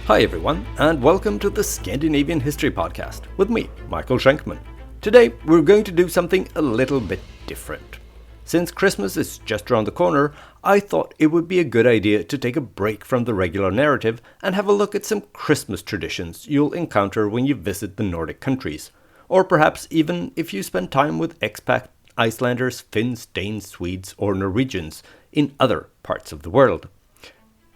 Hi everyone, and welcome to the Scandinavian History Podcast with me, Michael Schenkman. Today we're going to do something a little bit different. Since Christmas is just around the corner, I thought it would be a good idea to take a break from the regular narrative and have a look at some Christmas traditions you'll encounter when you visit the Nordic countries, or perhaps even if you spend time with expat Icelanders, Finns, Danes, Swedes, or Norwegians in other parts of the world.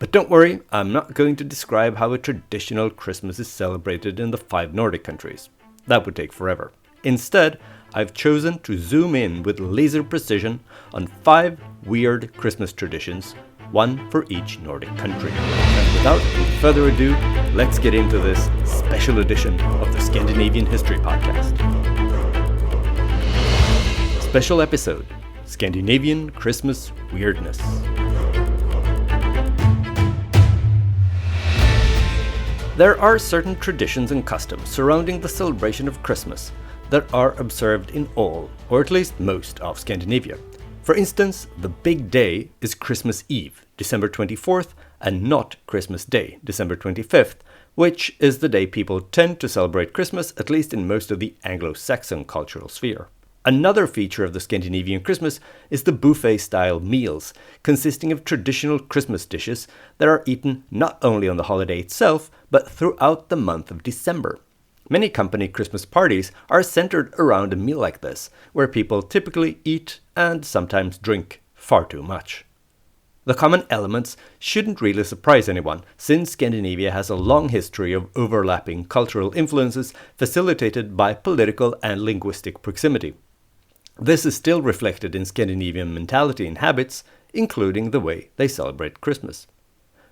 But don't worry, I'm not going to describe how a traditional Christmas is celebrated in the 5 Nordic countries. That would take forever. Instead, I've chosen to zoom in with laser precision on 5 weird Christmas traditions, one for each Nordic country. And without further ado, let's get into this special edition of the Scandinavian History Podcast. Special episode, Scandinavian Christmas Weirdness. There are certain traditions and customs surrounding the celebration of Christmas that are observed in all, or at least most, of Scandinavia. For instance, the big day is Christmas Eve, December 24th, and not Christmas Day, December 25th, which is the day people tend to celebrate Christmas, at least in most of the Anglo-Saxon cultural sphere. Another feature of the Scandinavian Christmas is the buffet-style meals, consisting of traditional Christmas dishes that are eaten not only on the holiday itself, but throughout the month of December. Many company Christmas parties are centered around a meal like this, where people typically eat and sometimes drink far too much. The common elements shouldn't really surprise anyone, since Scandinavia has a long history of overlapping cultural influences facilitated by political and linguistic proximity. This is still reflected in Scandinavian mentality and habits, including the way they celebrate Christmas.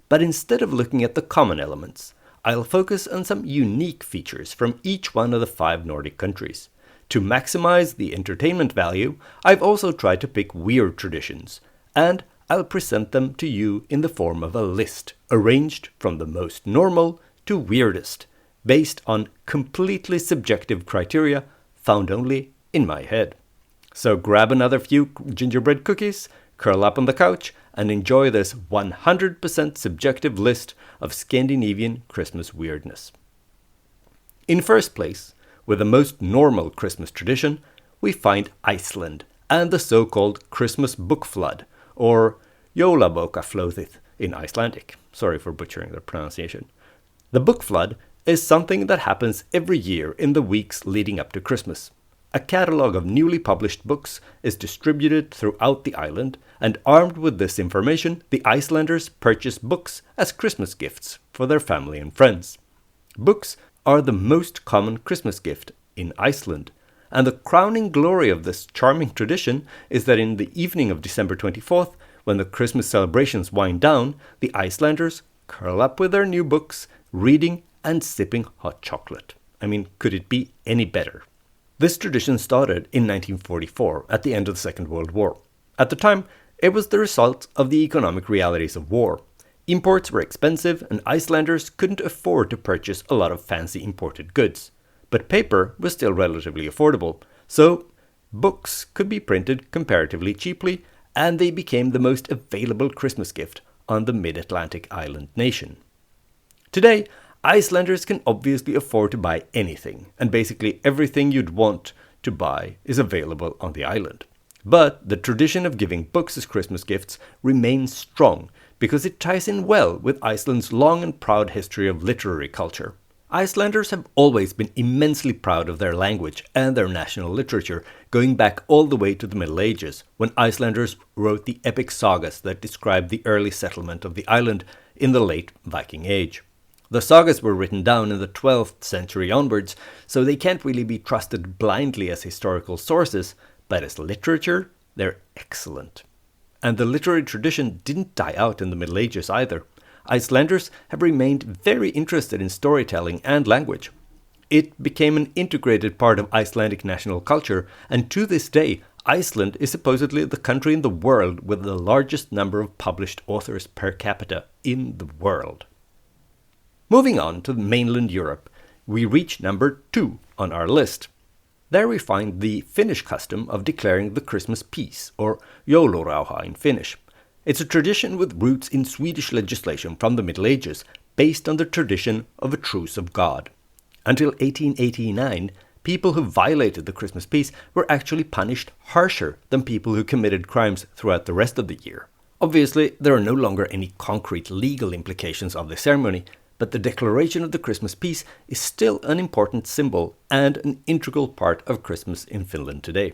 But instead of looking at the common elements, I'll focus on some unique features from each one of the 5 Nordic countries. To maximize the entertainment value, I've also tried to pick weird traditions, and I'll present them to you in the form of a list, arranged from the most normal to weirdest, based on completely subjective criteria found only in my head. So grab another few gingerbread cookies, curl up on the couch, and enjoy this 100% subjective list of Scandinavian Christmas weirdness. In first place, with the most normal Christmas tradition, we find Iceland and the so-called Christmas book flood, or Jólabókaflóðið in Icelandic. Sorry for butchering the pronunciation. The book flood is something that happens every year in the weeks leading up to Christmas. A catalogue of newly published books is distributed throughout the island, and armed with this information, the Icelanders purchase books as Christmas gifts for their family and friends. Books are the most common Christmas gift in Iceland, and the crowning glory of this charming tradition is that in the evening of December 24th, when the Christmas celebrations wind down, the Icelanders curl up with their new books, reading and sipping hot chocolate. I mean, could it be any better? This tradition started in 1944, at the end of the Second World War. At the time, it was the result of the economic realities of war. Imports were expensive, and Icelanders couldn't afford to purchase a lot of fancy imported goods. But paper was still relatively affordable, so books could be printed comparatively cheaply, and they became the most available Christmas gift on the mid-Atlantic island nation. Today, Icelanders can obviously afford to buy anything, and basically everything you'd want to buy is available on the island. But the tradition of giving books as Christmas gifts remains strong because it ties in well with Iceland's long and proud history of literary culture. Icelanders have always been immensely proud of their language and their national literature, going back all the way to the Middle Ages, when Icelanders wrote the epic sagas that described the early settlement of the island in the late Viking Age. The sagas were written down in the 12th century onwards, so they can't really be trusted blindly as historical sources, but as literature, they're excellent. And the literary tradition didn't die out in the Middle Ages either. Icelanders have remained very interested in storytelling and language. It became an integrated part of Icelandic national culture, and to this day, Iceland is supposedly the country in the world with the largest number of published authors per capita in the world. Moving on to mainland Europe, we reach number 2 on our list. There we find the Finnish custom of declaring the Christmas peace, or joulurauha in Finnish. It's a tradition with roots in Swedish legislation from the Middle Ages, based on the tradition of a truce of God. Until 1889, people who violated the Christmas peace were actually punished harsher than people who committed crimes throughout the rest of the year. Obviously, there are no longer any concrete legal implications of the ceremony, but the declaration of the Christmas peace is still an important symbol and an integral part of Christmas in Finland today.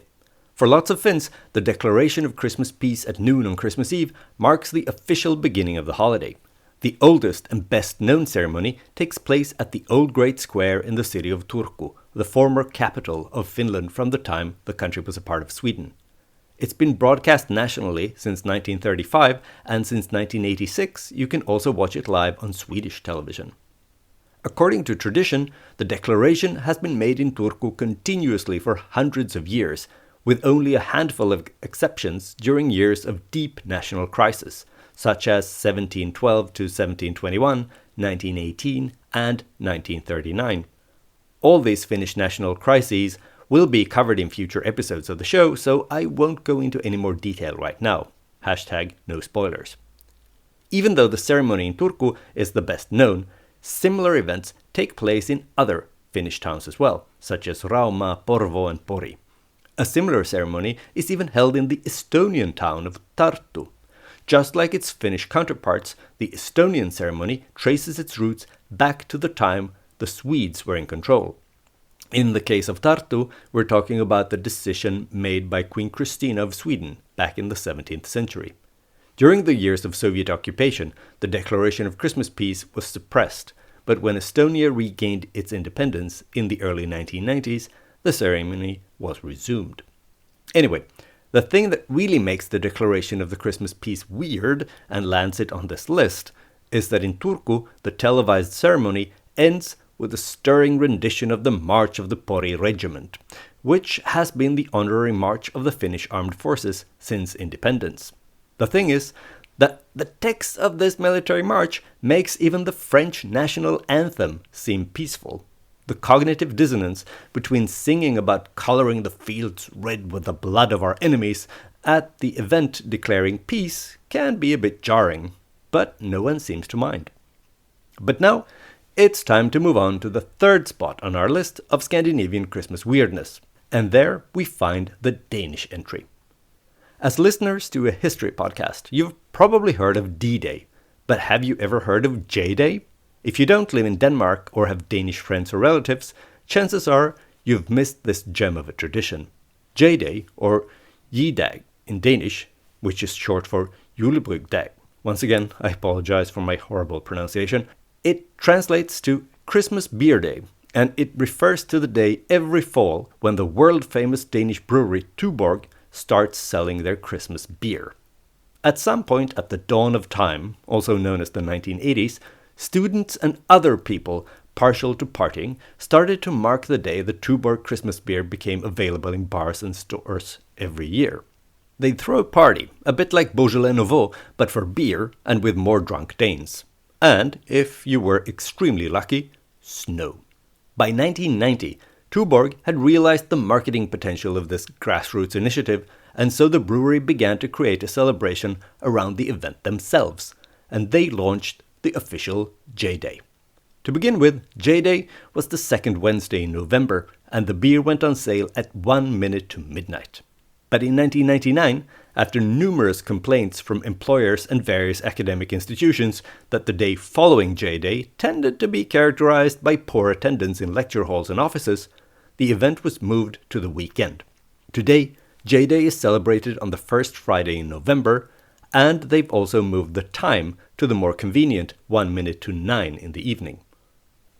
For lots of Finns, the declaration of Christmas peace at noon on Christmas Eve marks the official beginning of the holiday. The oldest and best-known ceremony takes place at the Old Great Square in the city of Turku, the former capital of Finland from the time the country was a part of Sweden. It's been broadcast nationally since 1935, and since 1986 you can also watch it live on Swedish television. According to tradition, the declaration has been made in Turku continuously for hundreds of years, with only a handful of exceptions during years of deep national crisis, such as 1712 to 1721, 1918, and 1939. All these Finnish national crises will be covered in future episodes of the show, so I won't go into any more detail right now. #no spoilers. Even though the ceremony in Turku is the best known, similar events take place in other Finnish towns as well, such as Rauma, Porvoo, and Pori. A similar ceremony is even held in the Estonian town of Tartu. Just like its Finnish counterparts, the Estonian ceremony traces its roots back to the time the Swedes were in control. In the case of Tartu, we're talking about the decision made by Queen Christina of Sweden back in the 17th century. During the years of Soviet occupation, the declaration of Christmas peace was suppressed, but when Estonia regained its independence in the early 1990s, the ceremony was resumed. Anyway, the thing that really makes the declaration of the Christmas peace weird and lands it on this list is that in Turku, the televised ceremony ends with a stirring rendition of the March of the Pori Regiment, which has been the honorary march of the Finnish armed forces since independence. The thing is that the text of this military march makes even the French national anthem seem peaceful. The cognitive dissonance between singing about coloring the fields red with the blood of our enemies at the event declaring peace can be a bit jarring, but no one seems to mind. But now, it's time to move on to the third spot on our list of Scandinavian Christmas weirdness, and there we find the Danish entry. As listeners to a history podcast, you've probably heard of D-Day, but have you ever heard of J-Day? If you don't live in Denmark or have Danish friends or relatives, chances are you've missed this gem of a tradition. J-Day, or J-Dag in Danish, which is short for Julebrygdag. Once again, I apologize for my horrible pronunciation. It translates to Christmas Beer Day, and it refers to the day every fall when the world-famous Danish brewery Tuborg starts selling their Christmas beer. At some point at the dawn of time, also known as the 1980s, students and other people partial to partying started to mark the day the Tuborg Christmas beer became available in bars and stores every year. They'd throw a party, a bit like Beaujolais Nouveau, but for beer and with more drunk Danes. And, if you were extremely lucky, snow. By 1990, Tuborg had realized the marketing potential of this grassroots initiative, and so the brewery began to create a celebration around the event themselves, and they launched the official J-Day. To begin with, J-Day was the second Wednesday in November, and the beer went on sale at 1 minute to midnight. But in 1999, after numerous complaints from employers and various academic institutions that the day following J-Day tended to be characterized by poor attendance in lecture halls and offices, the event was moved to the weekend. Today, J-Day is celebrated on the first Friday in November, and they've also moved the time to the more convenient 1 minute to 9 in the evening.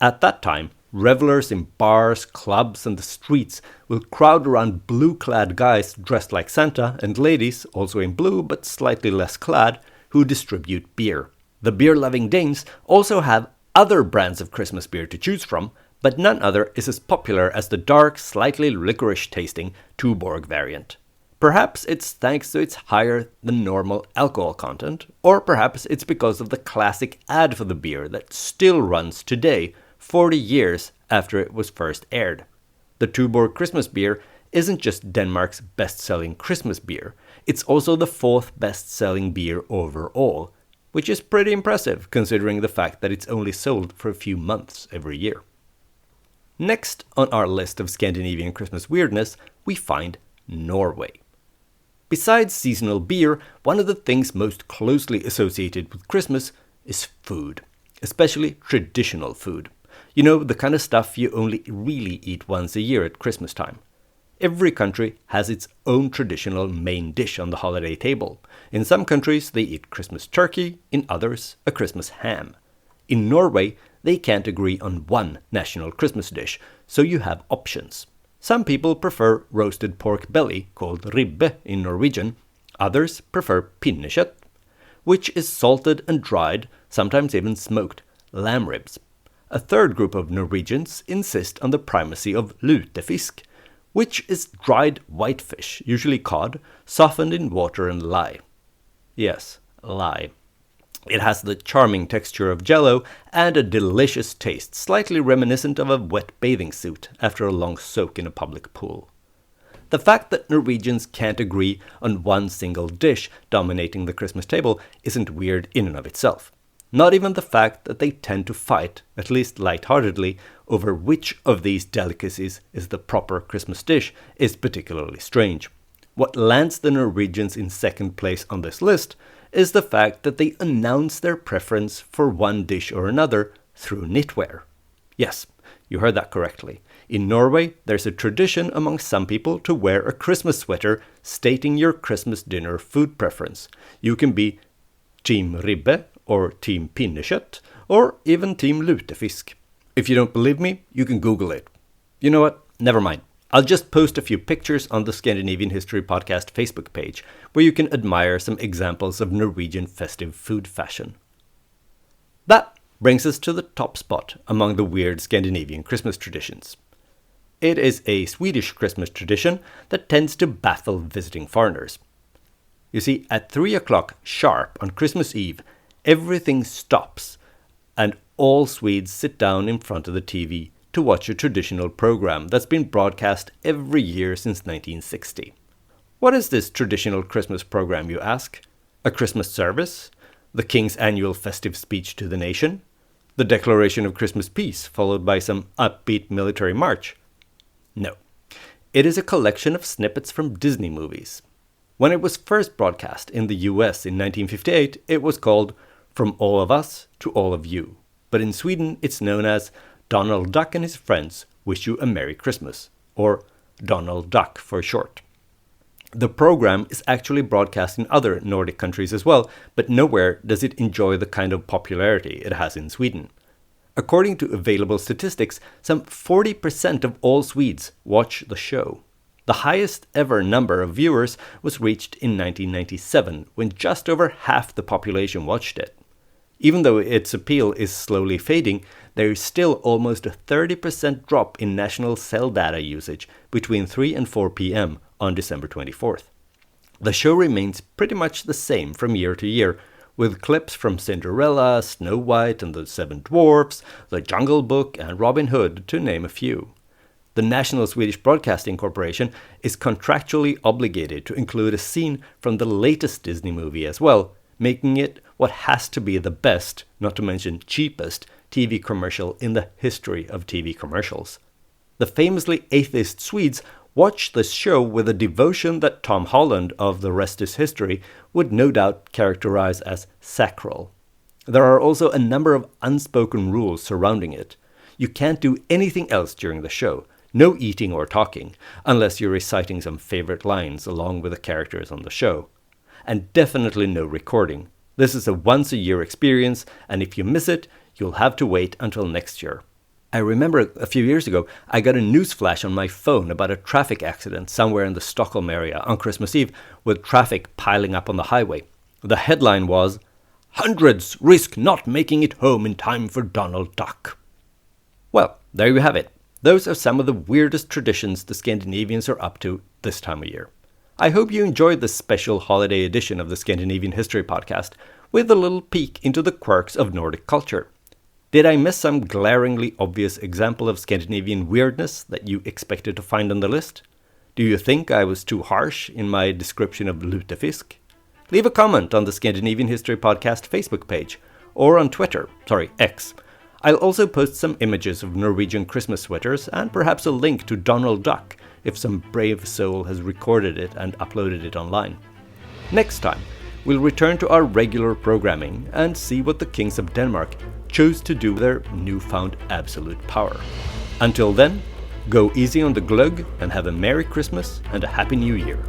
At that time, revelers in bars, clubs, and the streets will crowd around blue-clad guys dressed like Santa and ladies, also in blue but slightly less clad, who distribute beer. The beer-loving Danes also have other brands of Christmas beer to choose from, but none other is as popular as the dark, slightly licorice-tasting Tuborg variant. Perhaps it's thanks to its higher than normal alcohol content, or perhaps it's because of the classic ad for the beer that still runs today, 40 years after it was first aired. The Tuborg Christmas beer isn't just Denmark's best-selling Christmas beer, it's also the fourth best-selling beer overall, which is pretty impressive considering the fact that it's only sold for a few months every year. Next on our list of Scandinavian Christmas weirdness, we find Norway. Besides seasonal beer, one of the things most closely associated with Christmas is food, especially traditional food. You know, the kind of stuff you only really eat once a year at Christmas time. Every country has its own traditional main dish on the holiday table. In some countries, they eat Christmas turkey, in others, a Christmas ham. In Norway, they can't agree on one national Christmas dish, so you have options. Some people prefer roasted pork belly, called ribbe in Norwegian. Others prefer pinnekjøtt, which is salted and dried, sometimes even smoked, lamb ribs. A third group of Norwegians insist on the primacy of lutefisk, which is dried whitefish, usually cod, softened in water and lye. Yes, lye. It has the charming texture of jello and a delicious taste, slightly reminiscent of a wet bathing suit after a long soak in a public pool. The fact that Norwegians can't agree on one single dish dominating the Christmas table isn't weird in and of itself. Not even the fact that they tend to fight, at least lightheartedly, over which of these delicacies is the proper Christmas dish is particularly strange. What lands the Norwegians in second place on this list is the fact that they announce their preference for one dish or another through knitwear. Yes, you heard that correctly. In Norway, there's a tradition among some people to wear a Christmas sweater stating your Christmas dinner food preference. You can be Team Ribbe or Team Pinnekjøtt or even Team Lutefisk. If you don't believe me, you can Google it. You know what? Never mind. I'll just post a few pictures on the Scandinavian History Podcast Facebook page, where you can admire some examples of Norwegian festive food fashion. That brings us to the top spot among the weird Scandinavian Christmas traditions. It is a Swedish Christmas tradition that tends to baffle visiting foreigners. You see, at 3 o'clock sharp on Christmas Eve, everything stops and all Swedes sit down in front of the TV to watch a traditional program that's been broadcast every year since 1960. What is this traditional Christmas program, you ask? A Christmas service? The King's annual festive speech to the nation? The declaration of Christmas peace, followed by some upbeat military march? No. It is a collection of snippets from Disney movies. When it was first broadcast in the US in 1958, it was called From All of Us to All of You. But in Sweden, it's known as Donald Duck and his friends wish you a Merry Christmas, or Donald Duck for short. The program is actually broadcast in other Nordic countries as well, but nowhere does it enjoy the kind of popularity it has in Sweden. According to available statistics, some 40% of all Swedes watch the show. The highest ever number of viewers was reached in 1997, when just over half the population watched it. Even though its appeal is slowly fading, there is still almost a 30% drop in national cell data usage between 3 and 4 p.m. on December 24th. The show remains pretty much the same from year to year, with clips from Cinderella, Snow White and the Seven Dwarfs, The Jungle Book and Robin Hood, to name a few. The National Swedish Broadcasting Corporation is contractually obligated to include a scene from the latest Disney movie as well, making it what has to be the best, not to mention cheapest, TV commercial in the history of TV commercials. The famously atheist Swedes watch this show with a devotion that Tom Holland of The Rest is History would no doubt characterize as sacral. There are also a number of unspoken rules surrounding it. You can't do anything else during the show, no eating or talking, unless you're reciting some favorite lines along with the characters on the show. And definitely no recording. This is a once-a-year experience, and if you miss it, you'll have to wait until next year. I remember a few years ago, I got a news flash on my phone about a traffic accident somewhere in the Stockholm area on Christmas Eve, with traffic piling up on the highway. The headline was, "Hundreds risk not making it home in time for Donald Duck." Well, there you have it. Those are some of the weirdest traditions the Scandinavians are up to this time of year. I hope you enjoyed this special holiday edition of the Scandinavian History Podcast, with a little peek into the quirks of Nordic culture. Did I miss some glaringly obvious example of Scandinavian weirdness that you expected to find on the list? Do you think I was too harsh in my description of lutefisk? Leave a comment on the Scandinavian History Podcast Facebook page, or on Twitter, X. I'll also post some images of Norwegian Christmas sweaters and perhaps a link to Donald Duck if some brave soul has recorded it and uploaded it online. Next time, we'll return to our regular programming and see what the kings of Denmark chose to do with their newfound absolute power. Until then, go easy on the glögg and have a Merry Christmas and a Happy New Year.